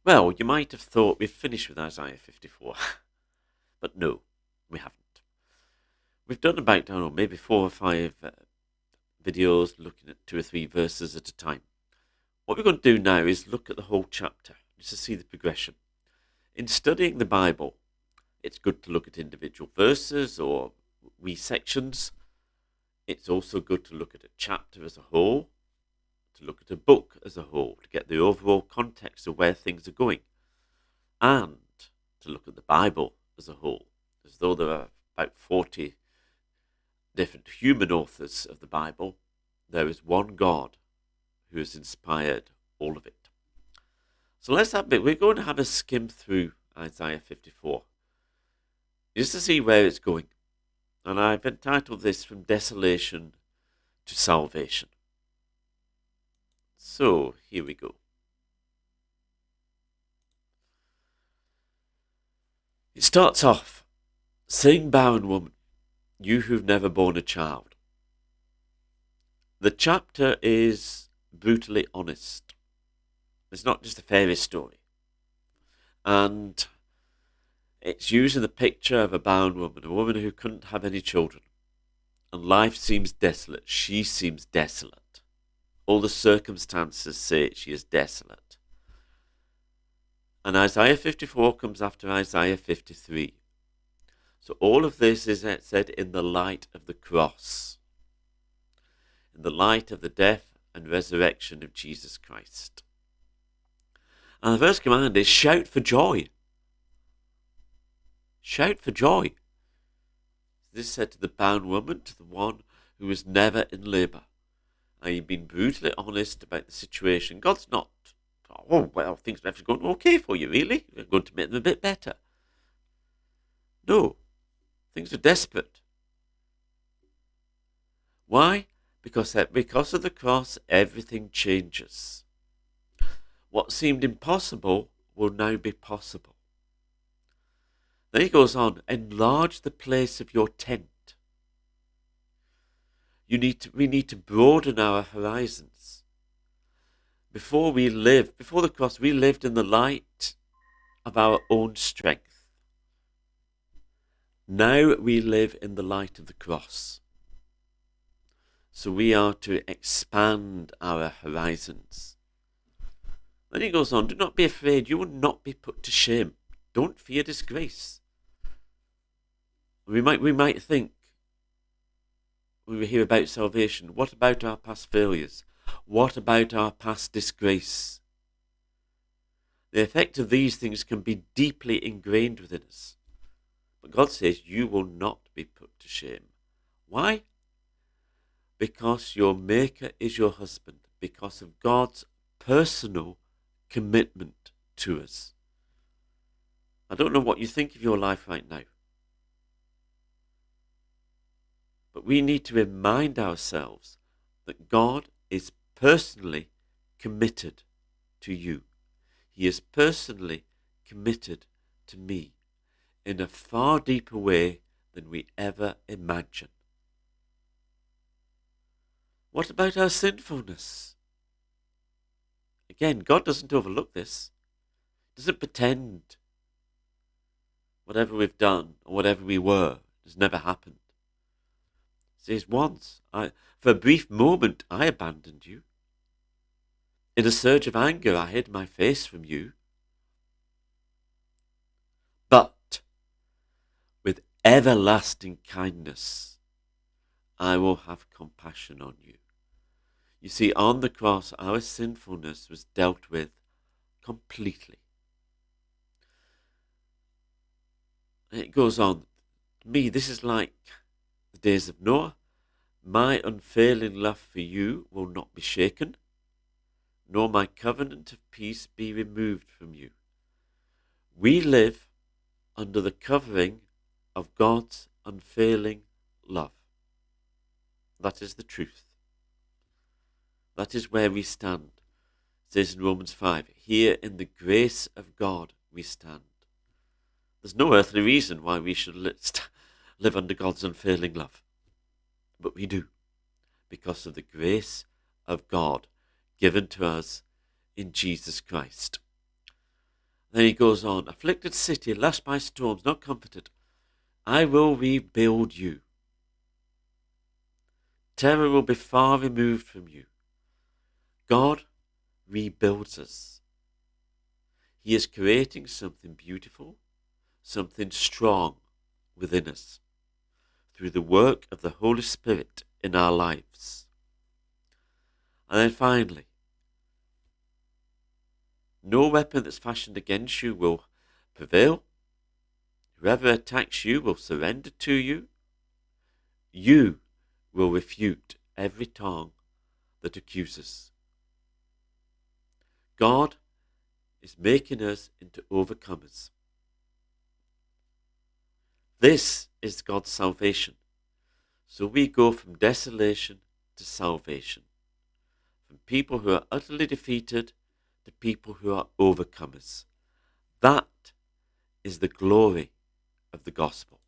Well, you might have thought we've finished with Isaiah 54, but no, we haven't. We've done about, I don't know, maybe 4 or 5 videos looking at 2 or 3 verses at a time. What we're going to do now is look at the whole chapter, just to see the progression. In studying the Bible, it's good to look at individual verses or wee sections. It's also good to look at a chapter as a whole, to look at a book as a whole, to get the overall context of where things are going, and to look at the Bible as a whole, as though there are about 40 different human authors of the Bible. There is one God who has inspired all of it. So let's have it. We're going to have a skim through Isaiah 54, just to see where it's going. And I've entitled this From Desolation to Salvation. So here we go. It starts off, "Sing, barren woman, you who've never borne a child." The chapter is brutally honest. It's not just a fairy story. And it's using the picture of a barren woman, a woman who couldn't have any children. And life seems desolate. She seems desolate. All the circumstances say she is desolate. And Isaiah 54 comes after Isaiah 53. So all of this is said in the light of the cross, in the light of the death and resurrection of Jesus Christ. And the first command is shout for joy. Shout for joy. This is said to the barren woman, to the one who was never in labour. And you've been brutally honest about the situation. God's not, oh, well, things are going okay for you, really? We're going to make them a bit better. No, things are desperate. Why? Because of the cross, everything changes. What seemed impossible will now be possible. Then he goes on, enlarge the place of your tent. We need to broaden our horizons. Before the cross, we lived in the light of our own strength. Now we live in the light of the cross. So we are to expand our horizons. Then he goes on, do not be afraid, you will not be put to shame. Don't fear disgrace. We might think, when we hear about salvation, what about our past failures? What about our past disgrace? The effect of these things can be deeply ingrained within us. But God says you will not be put to shame. Why? Because your Maker is your husband, because of God's personal commitment to us. I don't know what you think of your life right now, but we need to remind ourselves that God is personally committed to you. He is personally committed to me in a far deeper way than we ever imagine. What about our sinfulness? Again, God doesn't overlook this. He doesn't pretend whatever we've done or whatever we were has never happened. He says, once, for a brief moment, I abandoned you. In a surge of anger, I hid my face from you. But with everlasting kindness, I will have compassion on you. You see, on the cross, our sinfulness was dealt with completely. And it goes on. To me, this is like the days of Noah. My unfailing love for you will not be shaken, nor my covenant of peace be removed from you. We live under the covering of God's unfailing love. That is the truth. That is where we stand. It says in Romans 5, here in the grace of God we stand. There's no earthly reason why we should live under God's unfailing love. But we do, because of the grace of God given to us in Jesus Christ. Then he goes on, afflicted city, lashed by storms, not comforted. I will rebuild you. Terror will be far removed from you. God rebuilds us. He is creating something beautiful, something strong within us through the work of the Holy Spirit in our lives. And then finally, no weapon that's fashioned against you will prevail. Whoever attacks you will surrender to you. You will refute every tongue that accuses. God is making us into overcomers. This is God's salvation. So we go from desolation to salvation, from people who are utterly defeated to people who are overcomers. That is the glory of the gospel.